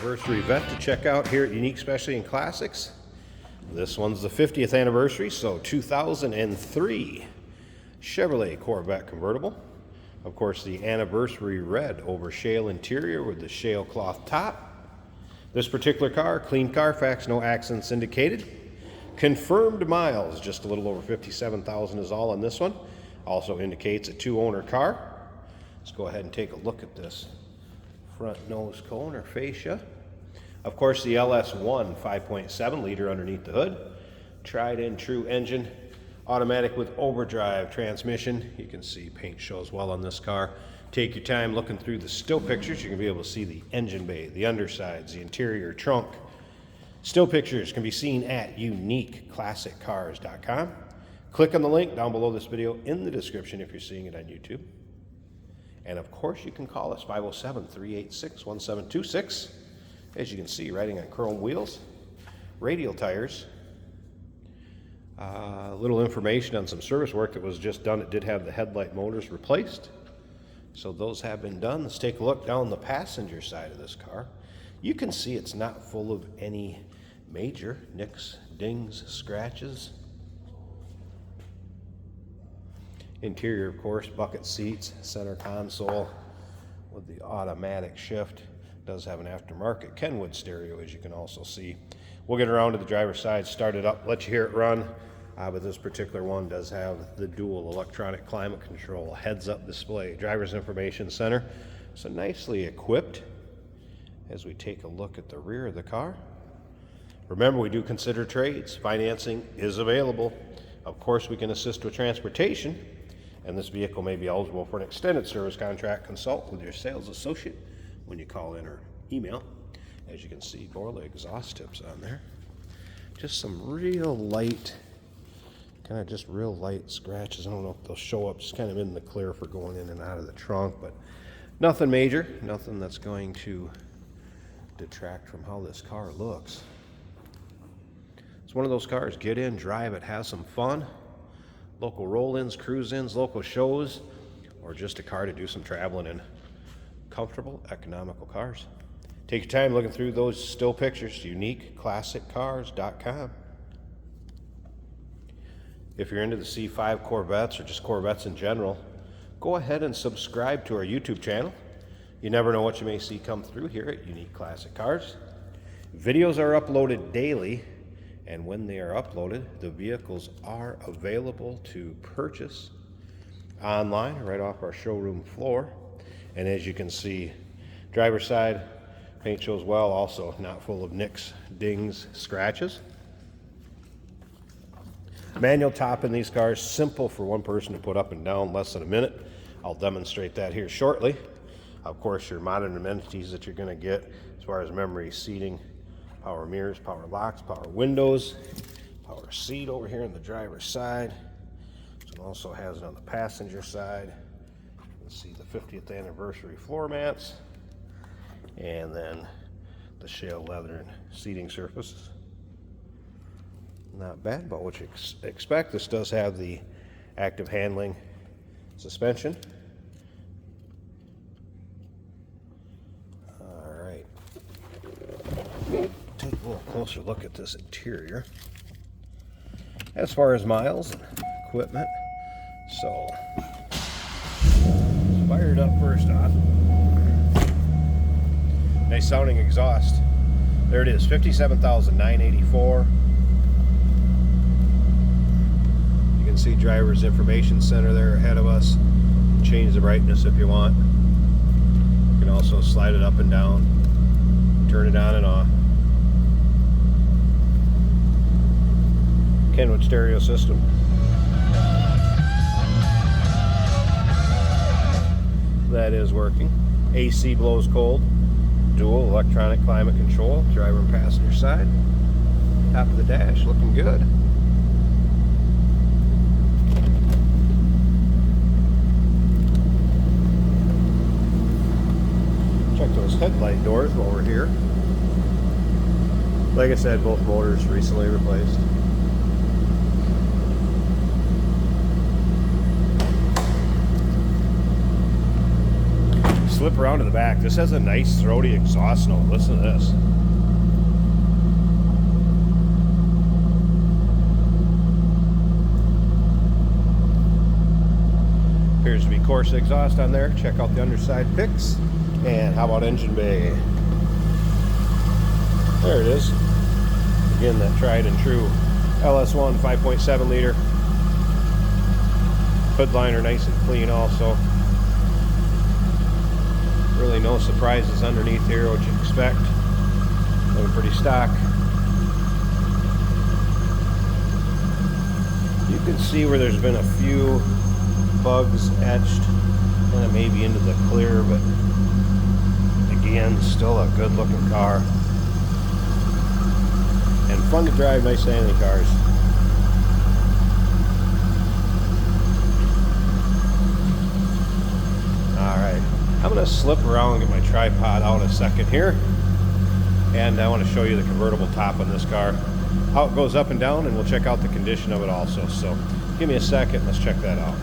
anniversary Vette to check out here at Unique Specialty and Classics. This one's the 50th anniversary, so 2003 Chevrolet Corvette convertible. Of course, the anniversary red over shale interior with the shale cloth top. This particular car, clean Carfax, no accidents indicated. Confirmed miles, just a little over 57,000 is all on this one. Also indicates a two-owner car. Let's go ahead and take a look at this front nose cone or fascia. Of course, the LS1 5.7 liter underneath the hood. Tried and true engine, automatic with overdrive transmission. You can see paint shows well on this car. Take your time looking through the still pictures. You're gonna be able to see the engine bay, the undersides, the interior trunk. Still pictures can be seen at uniqueclassiccars.com. Click on the link down below this video in the description if you're seeing it on YouTube. And of course, you can call us 507-386-1726. As you can see, riding on chrome wheels, radial tires. A little information on some service work that was just done. It did have the headlight motors replaced. So those have been done. Let's take a look down the passenger side of this car. You can see it's not full of any major nicks, dings, scratches. Interior, of course, bucket seats, center console with the automatic shift. Does have an aftermarket Kenwood stereo, as you can also see. We'll get around to the driver's side, start it up, let you hear it run. But this particular one does have the dual electronic climate control, heads-up display, driver's information center. So nicely equipped. As we take a look at the rear of the car, remember, we do consider trades. Financing is available. Of course, we can assist with transportation. And this vehicle may be eligible for an extended service contract. Consult with your sales associate when you call in or email. As you can see, Borla exhaust tips on there. Just some real light, kind of just real light scratches. I don't know if they'll show up just kind of in the clear for going in and out of the trunk, but nothing major, nothing that's going to detract from how this car looks. It's one of those cars, get in, drive it, have some fun. Local roll-ins, cruise-ins, local shows, or just a car to do some traveling in. Comfortable, economical cars. Take your time looking through those still pictures, uniqueclassiccars.com. If you're into the C5 Corvettes or just Corvettes in general, go ahead and subscribe to our YouTube channel. You never know what you may see come through here at Unique Classic Cars. Videos are uploaded daily. And when they are uploaded, the vehicles are available to purchase online right off our showroom floor. And as you can see, driver's side paint shows well, also not full of nicks, dings, scratches. Manual top in these cars, simple for one person to put up and down, less than a minute. I'll demonstrate that here shortly. Of course, your modern amenities that you're going to get as far as memory seating, power mirrors, power locks, power windows, power seat over here on the driver's side. It also has it on the passenger side. You can see the 50th anniversary floor mats, and then the shale leather and seating surfaces. Not bad, but what you expect. This does have the active handling suspension. All right. Take a little closer look at this interior. As far as miles and equipment, so let's fire it up first on. Nice sounding exhaust. There it is, 57,984. You can see driver's information center there ahead of us. Change the brightness if you want. You can also slide it up and down, turn it on and off. Kenwood stereo system. That is working. AC blows cold. Dual electronic climate control. Driver and passenger side. Top of the dash looking good. Check those headlight doors while we're here. Like I said, both motors recently replaced. slip around to the back. This has a nice throaty exhaust note. Listen to this. Appears to be Corsa exhaust on there. Check out the underside picks. And how about engine bay? There it is. Again, that tried and true LS1 5.7 liter. Hood liner nice and clean also. Really no surprises underneath here, what you expect. Looking pretty stock. You can see where there's been a few bugs etched kind of maybe into the clear, but again, still a good looking car. And fun to drive, nice handling cars. Alright, I'm going to slip around and get my tripod out a second here. And I want to show you the convertible top on this car. How it goes up and down, and we'll check out the condition of it also. So give me a second, let's check that out.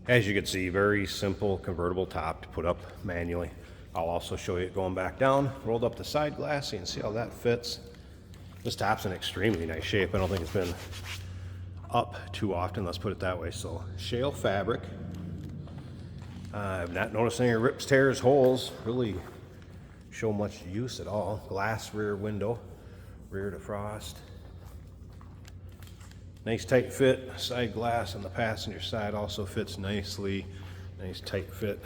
As you can see, very simple convertible top to put up manually. I'll also show you it going back down. Rolled up the side glass, so you can see how that fits. This top's in extremely nice shape. I don't think it's been up too often, let's put it that way. So shale fabric. I've not noticed any rips, tears, holes, really show much use at all. Glass rear window, rear defrost. Nice tight fit. Side glass on the passenger side also fits nicely. Nice tight fit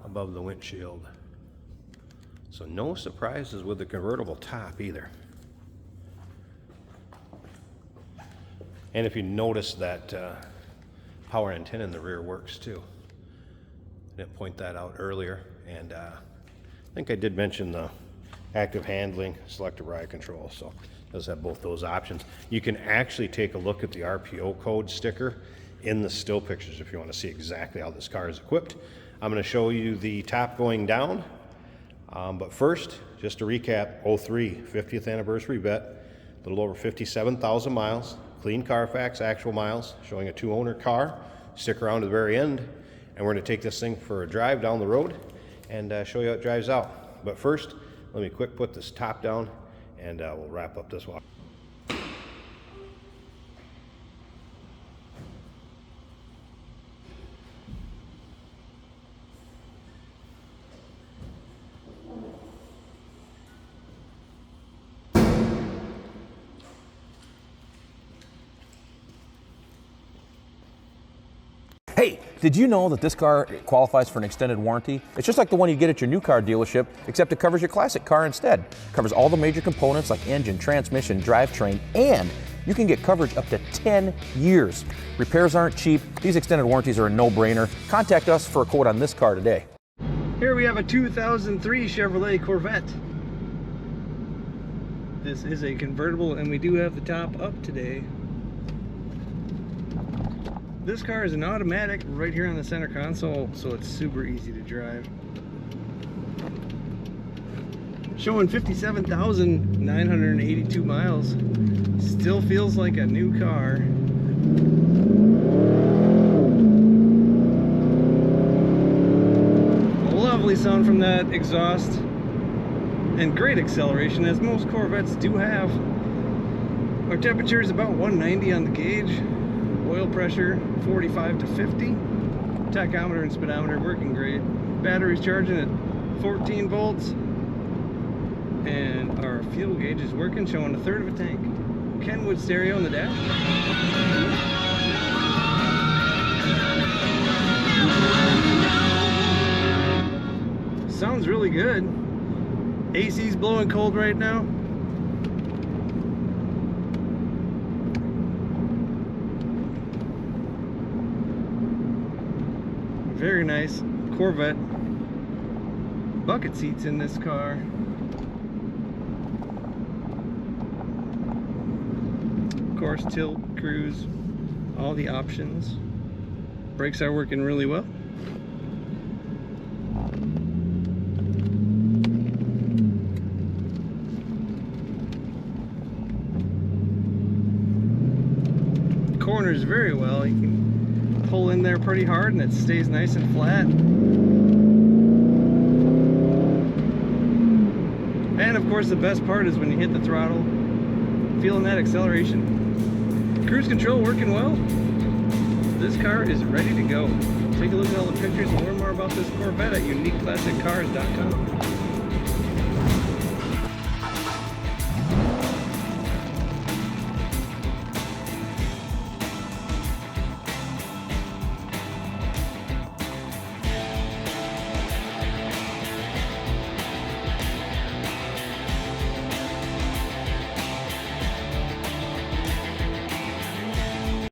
above the windshield. So no surprises with the convertible top either. And if you notice that power antenna in the rear works too. I didn't point that out earlier. And I think I did mention the active handling, selective ride control. So it does have both those options. You can actually take a look at the RPO code sticker in the still pictures if you want to see exactly how this car is equipped. I'm going to show you the top going down. But first, just to recap, 03 50th anniversary vet, a little over 57,000 miles, clean Carfax, actual miles, showing a 2-owner car. Stick around to the very end, and we're going to take this thing for a drive down the road and show you how it drives out. But first, let me quick put this top down, and we'll wrap up this walk. Hey, did you know that this car qualifies for an extended warranty? It's just like the one you get at your new car dealership, except it covers your classic car instead. It covers all the major components like engine, transmission, drivetrain, and you can get coverage up to 10 years. Repairs aren't cheap. These extended warranties are a no-brainer. Contact us for a quote on this car today. Here we have a 2003 Chevrolet Corvette. This is a convertible, and we do have the top up today. This car is an automatic right here on the center console, so it's super easy to drive. Showing 57,982 miles. Still feels like a new car. A lovely sound from that exhaust. And great acceleration, as most Corvettes do have. Our temperature is about 190 on the gauge. Oil pressure 45 to 50. Tachometer and speedometer working great. Battery's charging at 14 volts. And our fuel gauge is working, showing 1/3 of a tank. Kenwood stereo in the dash. Sounds really good. AC's blowing cold right now. Very nice Corvette bucket seats in this car. Of course, tilt, cruise, all the options. Brakes are working really well. Corners very well. You can pull in there pretty hard and it stays nice and flat. And of course the best part is when you hit the throttle, feeling that acceleration. Cruise control working well. This car is ready to go. Take a look at all the pictures and learn more about this Corvette at uniqueclassiccars.com.